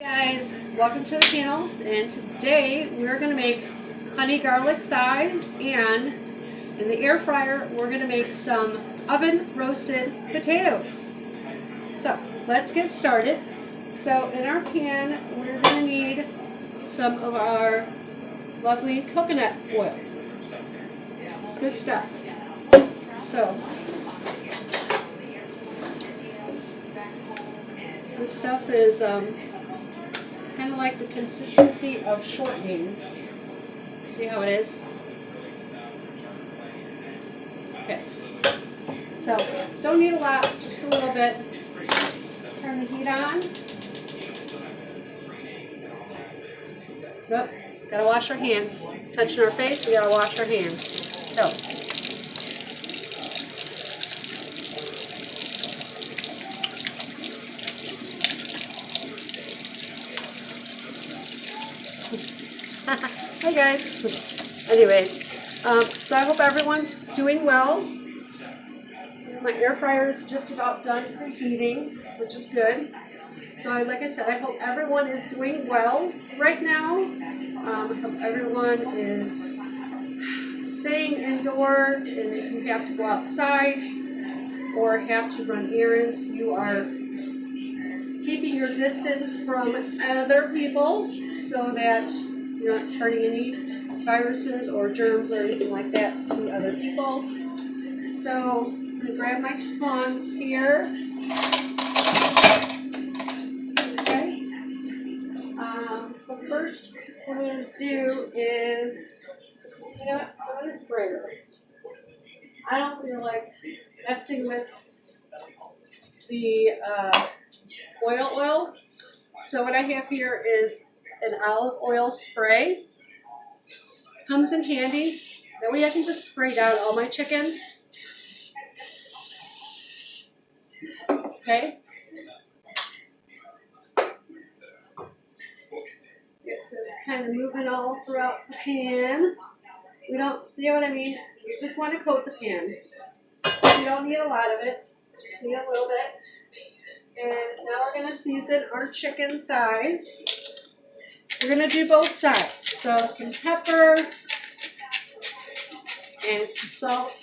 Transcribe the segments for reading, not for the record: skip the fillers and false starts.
Guys, welcome to the channel, and today we're going to make honey garlic thighs, and in the air fryer we're going to make some oven roasted potatoes. So let's get started. So in our pan we're going to need some of our lovely coconut oil. It's good stuff. So this stuff is kind of like the consistency of shortening. See how it is? Okay. So, don't need a lot, just a little bit. Turn the heat on. Nope, gotta wash our hands. Touching our face, we gotta wash our hands. So, hi guys. Anyways, so I hope everyone's doing well. My air fryer is just about done preheating, which is good. So like I said, I hope everyone is doing well right now. I hope everyone is staying indoors, and if you have to go outside or have to run errands, you are keeping your distance from other people so that you're not spreading any viruses or germs or anything like that to other people. So I'm going to grab my tongs here. Okay. So first what I'm going to do is, you know what, I'm going to spray this. I don't feel like messing with the oil. So what I have here is an olive oil spray. Comes in handy. That way I can just spray down all my chicken. Okay. Get this kind of moving all throughout the pan. We don't, see what I mean? You just want to coat the pan. You don't need a lot of it. Just need a little bit. And now we're going to season our chicken thighs. We're going to do both sides. So some pepper and some salt.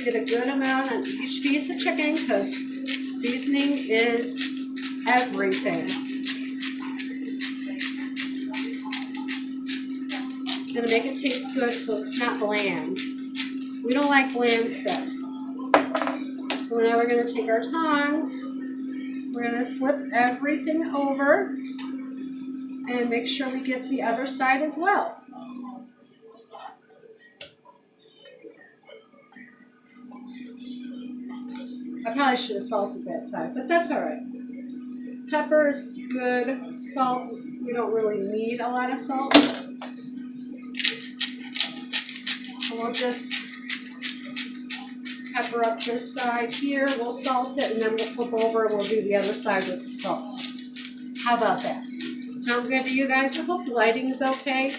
Get a good amount on each piece of chicken because seasoning is everything. Going to make it taste good so it's not bland. We don't like bland stuff. So now we're going to take our tongs. We're going to flip everything over and make sure we get the other side as well. I probably should have salted that side, but that's all right. Pepper is good. Salt, we don't really need a lot of salt. So we'll just pepper up this side here. We'll salt it, and then we'll flip over and we'll do the other side with the salt. How about that? Sound good to you guys? I hope the lighting is okay.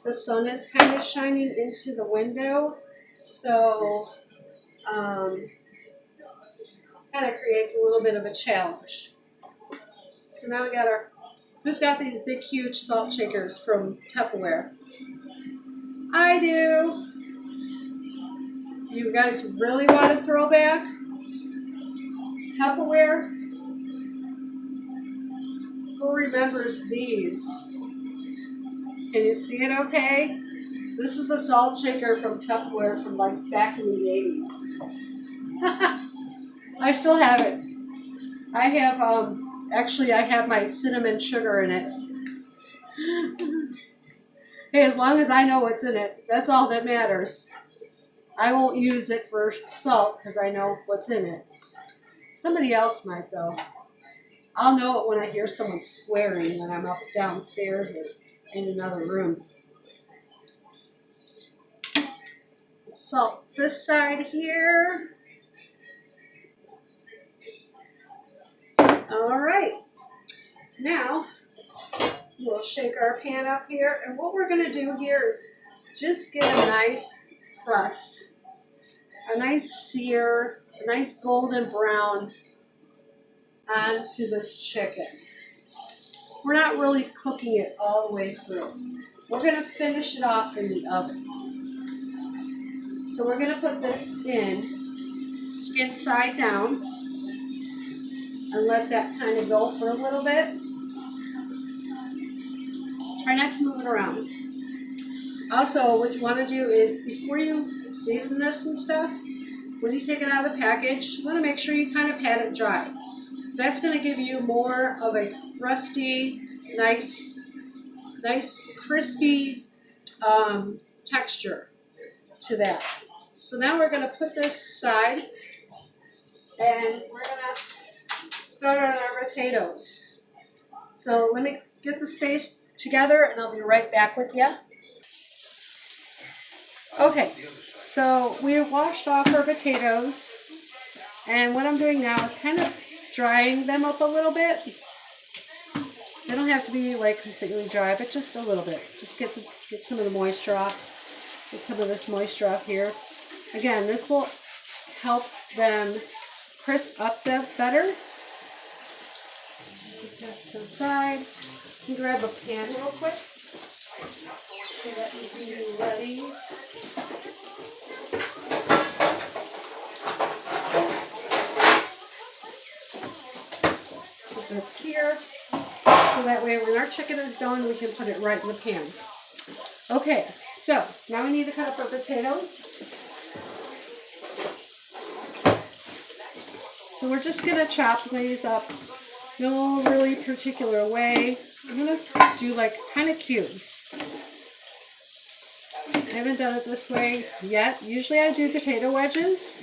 The sun is kind of shining into the window, so kind of creates a little bit of a challenge. So now we got our, who's got these big huge salt shakers from Tupperware? I do. You guys really want to throw back? Tupperware? Who remembers these? Can you see it okay? This is the salt shaker from Tupperware from like back in the 80s. I still have it. I have, actually I have my cinnamon sugar in it. Hey, as long as I know what's in it, that's all that matters. I won't use it for salt because I know what's in it. Somebody else might though. I'll know it when I hear someone swearing when I'm up downstairs or in another room. Salt this side here. All right. Now we'll shake our pan up here, and what we're going to do here is just get a nice crust, a nice sear a nice golden brown onto this chicken. We're not really cooking it all the way through. We're going to finish it off in the oven. So we're going to put this in skin side down and let that kind of go for a little bit. Try not to move it around. Also, what you want to do is before you season this and stuff, when you take it out of the package, you want to make sure you kind of pat it dry. That's going to give you more of a crusty, nice crispy texture to that. So now we're going to put this aside and we're going to start on our potatoes. So let me get the space together and I'll be right back with you. Okay, so we washed off our potatoes and what I'm doing now is kind of drying them up a little bit. They don't have to be like completely dry, but just a little bit. Just get some of the moisture off. Get some of this moisture off here. Again, this will help them crisp up better. Put that to the side. You can grab a pan real quick so that you can be ready. Put this here. So that way when our chicken is done, we can put it right in the pan. Okay, so now we need to cut up our potatoes. So we're just going to chop these up no really particular way. I'm going to do like kind of cubes. I haven't done it this way yet. Usually I do potato wedges.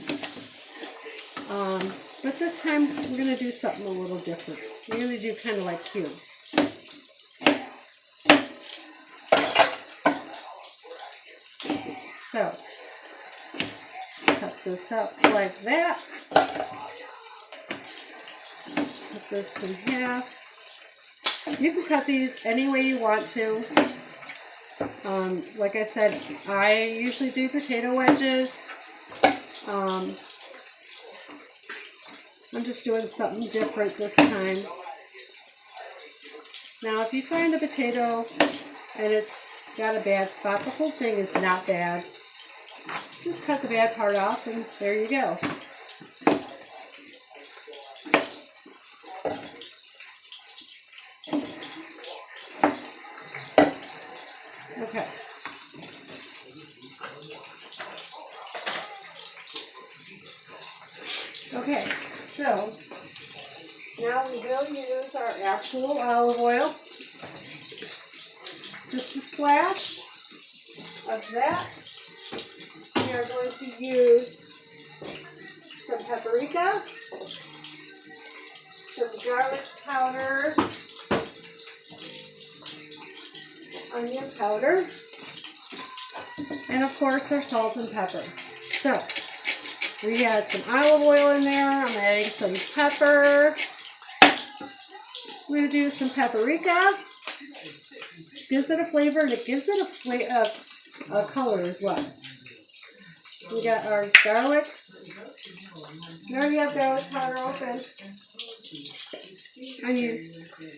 But this time we're going to do something a little different. We're going to do kind of like cubes. So, cut this up like that. Cut this in half. You can cut these any way you want to. Like I said, I usually do potato wedges. I'm just doing something different this time. Now, if you find a potato and it's got a bad spot, the whole thing is not bad. Just cut the bad part off and there you go. Okay. Okay, so now we will use our actual olive oil. Just a splash of that. We are going to use some paprika, some garlic powder, onion powder, and of course our salt and pepper. So we add some olive oil in there. I'm adding some pepper. We're going to do some paprika. This gives it a flavor and it gives it a color as well. We got our garlic. We already have garlic powder open.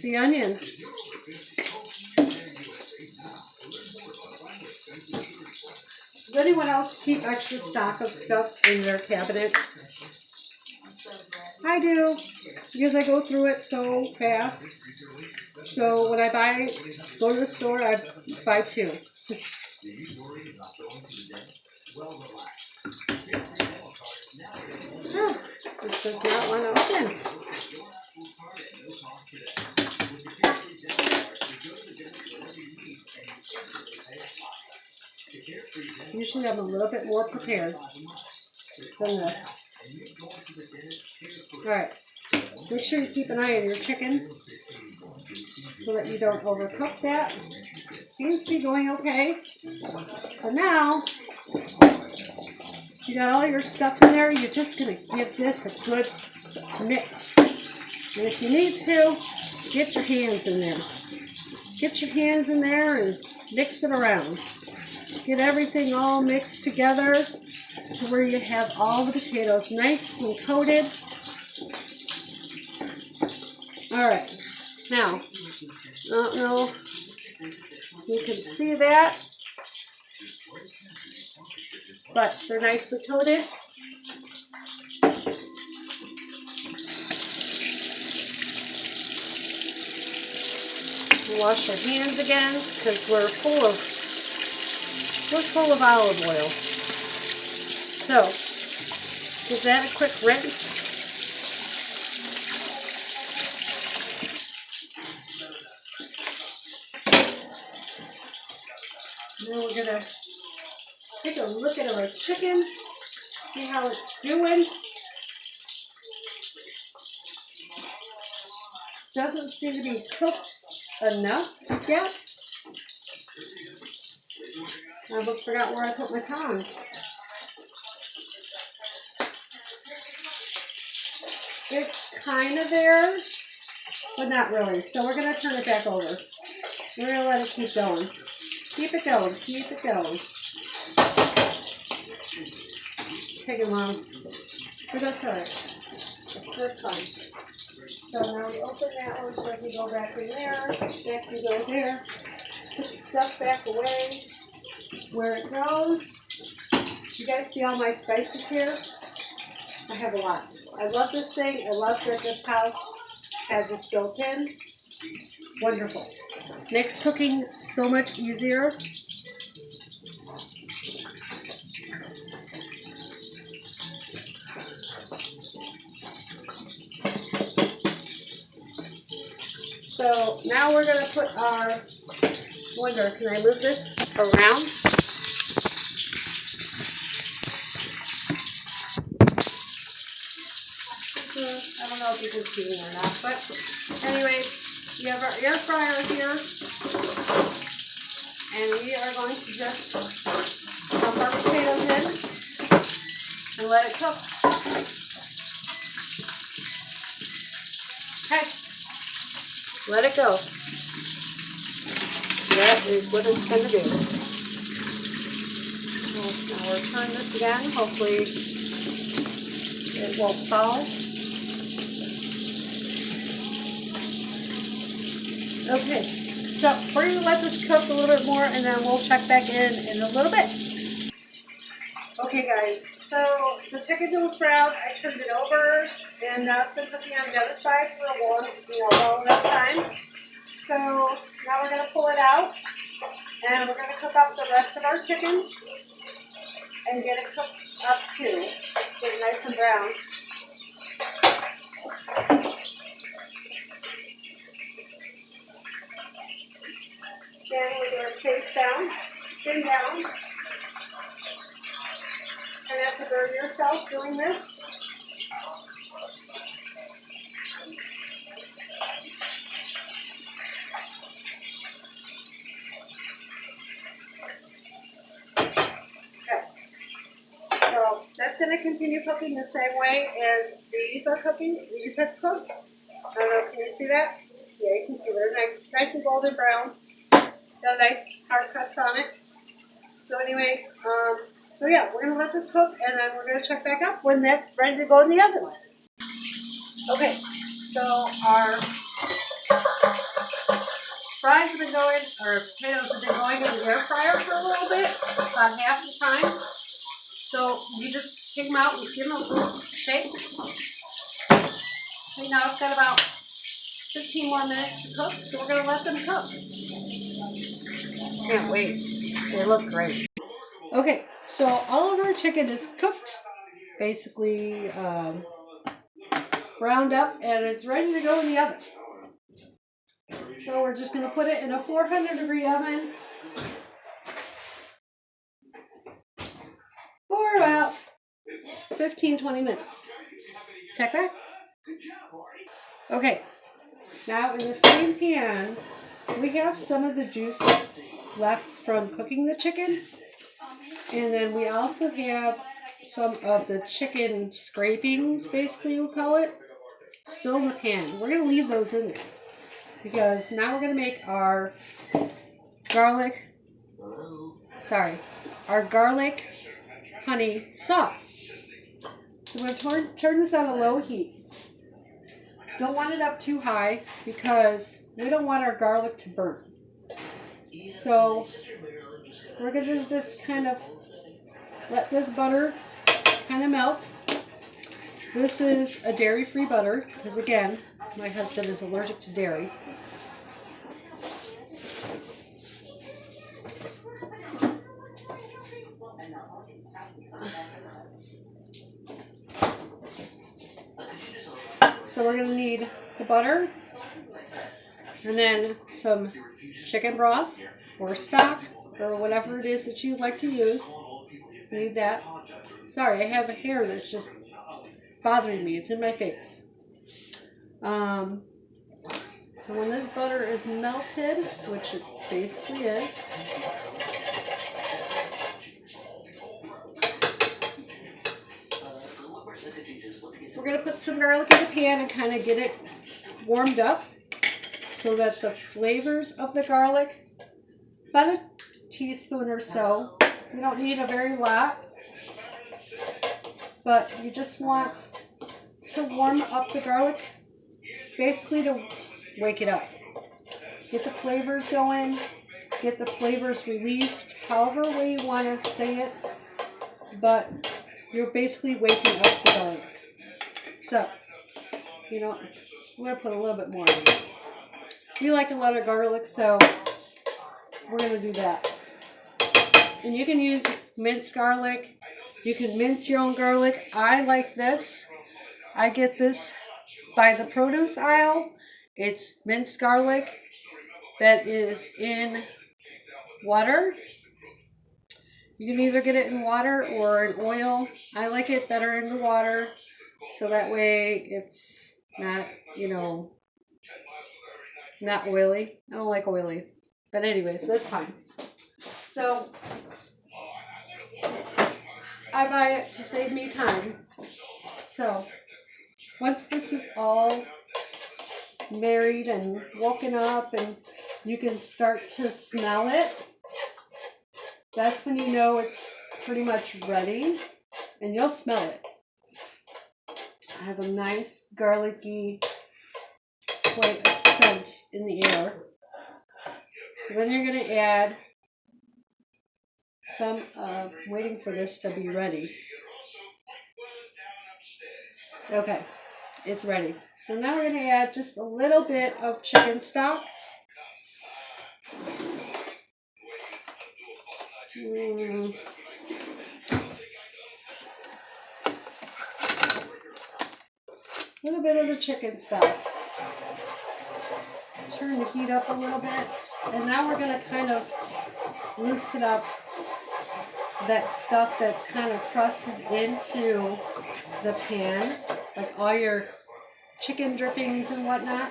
The onion. Does anyone else keep extra stock of stuff in their cabinets? I do, because I go through it so fast. So when I go to the store, I buy two. Oh, this does not want to open. Usually I'm a little bit more prepared than this. Alright, make sure you keep an eye on your chicken so that you don't overcook that. It seems to be going okay. So now, you got all your stuff in there, you're just going to give this a good mix. And if you need to, get your hands in there. Get your hands in there and mix it around. Get everything all mixed together to where you have all the potatoes nicely coated. Alright, now, I don't know if you can see that, but they're nicely coated. Wash our hands again because we're full of olive oil. So, give that a quick rinse. Now we're gonna take a look at our chicken, see how it's doing. Doesn't seem to be cooked enough yet. I almost forgot where I put my tongs. It's kind of there, but not really. So we're going to turn it back over. We're going to let it keep going. Keep it going. Keep it going. It's taking long. But that's alright. That's fine. So now we open that one so we go back in there. Back we go there. Put the stuff back away where it goes. You guys see all my spices here? I have a lot. I love this thing. I love that this house had this built in. Wonderful. Makes cooking so much easier. So now we're going to put our, wonder, can I move this around? I don't know if you can see me or not, but anyways, we have our air fryer here, and we are going to just dump our potatoes in and let it cook. Okay, let it go. That is what it's going to do. So now we'll turn this again. Hopefully it won't fall. Okay, so we're going to let this cook a little bit more and then we'll check back in a little bit. Okay guys, so the chicken was brown. I turned it over and now it's been cooking on the other side for a long enough time. So now we're going to pull it out and we're going to cook up the rest of our chicken and get it cooked up too. Get it nice and brown. Then we're going to face down, skin down. And you have to burn yourself doing this. So that's going to continue cooking the same way as these are cooking. These have cooked. I don't know, can you see that? Yeah, you can see they're nice and golden brown. Got a nice hard crust on it. So anyways, so yeah, we're going to let this cook and then we're going to check back up when that's ready to go in the oven. Okay, so our fries have been going, or potatoes have been going in the air fryer for a little bit, about half the time. So you just take them out and give them a little shake. Okay, now it's got about 15 more minutes to cook, so we're going to let them cook. Can't wait. They look great. Okay, so all of our chicken is cooked, basically browned up, and it's ready to go in the oven. So we're just going to put it in a 400-degree oven for about 15-20 minutes. Check back. Okay, now in the same pan, we have some of the juice left from cooking the chicken. And then we also have some of the chicken scrapings, basically we'll call it, still in the pan. We're going to leave those in there because now we're going to make our garlic honey sauce. So I'm going to turn this on a low heat. Don't want it up too high because we don't want our garlic to burn. So we're going to just kind of let this butter kind of melt. This is a dairy-free butter because, again, my husband is allergic to dairy. So we're going to need the butter and then some chicken broth or stock or whatever it is that you like to use. You need that. Sorry, I have a hair that's just bothering me. It's in my face. So when this butter is melted, which it basically is, we're going to put some garlic in the pan and kind of get it warmed up so that the flavors of the garlic, about a teaspoon or so, you don't need a very lot, but you just want to warm up the garlic, basically to wake it up. Get the flavors going, get the flavors released, however way you want to say it, but you're basically waking up the garlic. So, I'm going to put a little bit more in. We like a lot of garlic, so we're going to do that. And you can use minced garlic. You can mince your own garlic. I like this. I get this by the produce aisle. It's minced garlic that is in water. You can either get it in water or in oil. I like it better in the water, so that way it's not, not oily. I don't like oily. But anyways, that's fine. So I buy it to save me time. So once this is all married and woken up and you can start to smell it, that's when you know it's pretty much ready, and you'll smell it. I have a nice garlicky quite a scent in the air. So then you're going to add some, waiting for this to be ready. Okay, it's ready. So now we're going to add just a little bit of chicken stock. A little bit of the chicken stock. Turn the heat up a little bit. And now we're going to kind of loosen up that stuff that's kind of crusted into the pan, like all your chicken drippings and whatnot.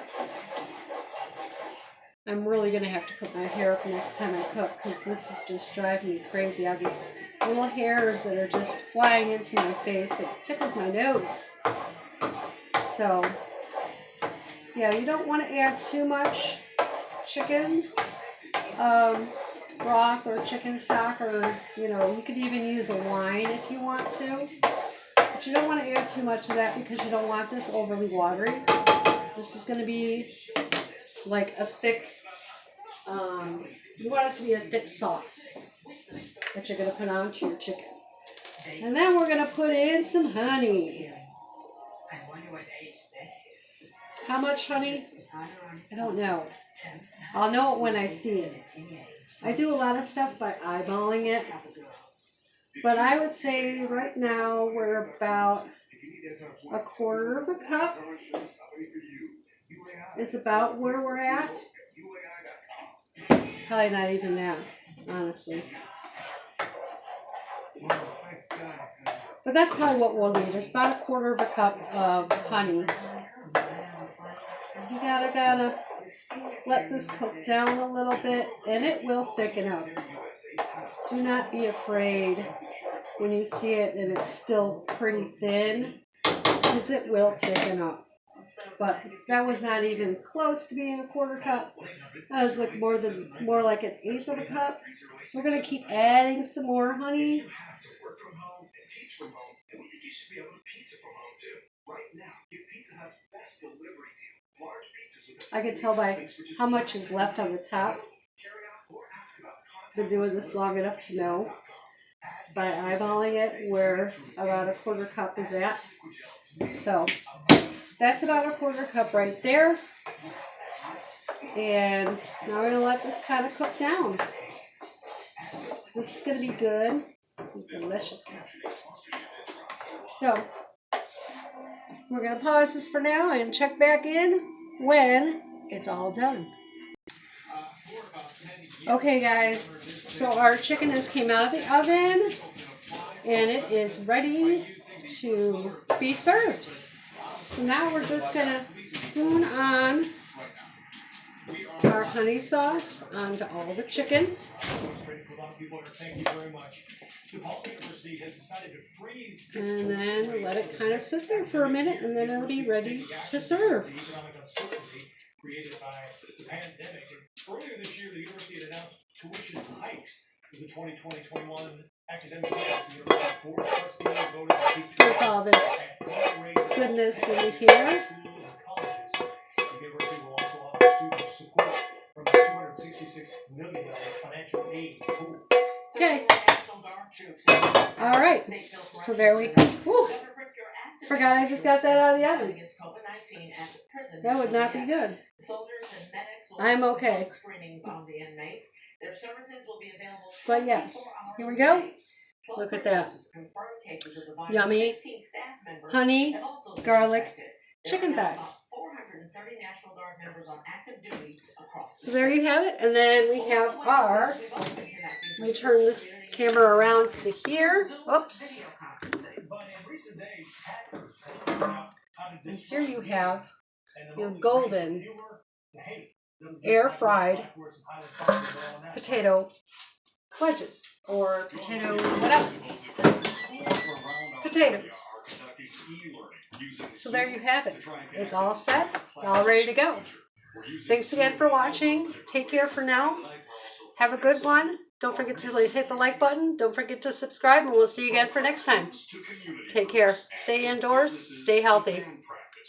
I'm really going to have to put my hair up next time I cook because this is just driving me crazy. I have these little hairs that are just flying into my face. It tickles my nose. So, yeah, you don't want to add too much chicken broth or chicken stock, or, you could even use a wine if you want to. But you don't want to add too much of that because you don't want this overly watery. This is going to be like a thick, you want it to be a thick sauce that you're going to put onto your chicken. And then we're going to put in some honey. How much honey? I don't know. I'll know it when I see it. I do a lot of stuff by eyeballing it. But I would say right now we're about a quarter of a cup is about where we're at. Probably not even that, honestly. But that's probably what we'll need. It's about a quarter of a cup of honey. You gotta let this cook down a little bit, and it will thicken up. Do not be afraid when you see it and it's still pretty thin, because it will thicken up. But that was not even close to being a quarter cup. That was like more like an eighth of a cup. So we're gonna keep adding some more honey I can tell by how much is left on the top. Been doing this long enough to know by eyeballing it where about a quarter cup is at. So that's about a quarter cup right there. And now we're going to let this kind of cook down. This is going to be good. It's delicious. So we're going to pause this for now and check back in when it's all done. Okay guys, so our chicken has came out of the oven and it is ready to be served. So now we're just going to spoon on our honey sauce onto all the chicken. And then let it kind of sit there for a minute and then it'll be ready to serve. Created by the pandemic. Earlier this year, the university had announced tuition hikes for the 2020-21 academic year. The university board of trustees voted to keep all this goodness in here. The university will also offer students support from the $266 million financial aid pool. Okay. All right. So there we go. Woo. Forgot I just got that out of the oven. That would not be good. I'm okay. But yes, here we go. Look at that. Yummy honey, garlic, chicken thighs. So there you have it. And then we have our, let me turn this camera around to here. Oops. And here you have your golden air fried potato wedges or potato whatever. Potatoes. So there you have it. It's all set. It's all ready to go. Thanks again for watching. Take care for now. Have a good one. Don't forget to hit the like button. Don't forget to subscribe, and we'll see you again for next time. Take care. Stay indoors. Stay healthy.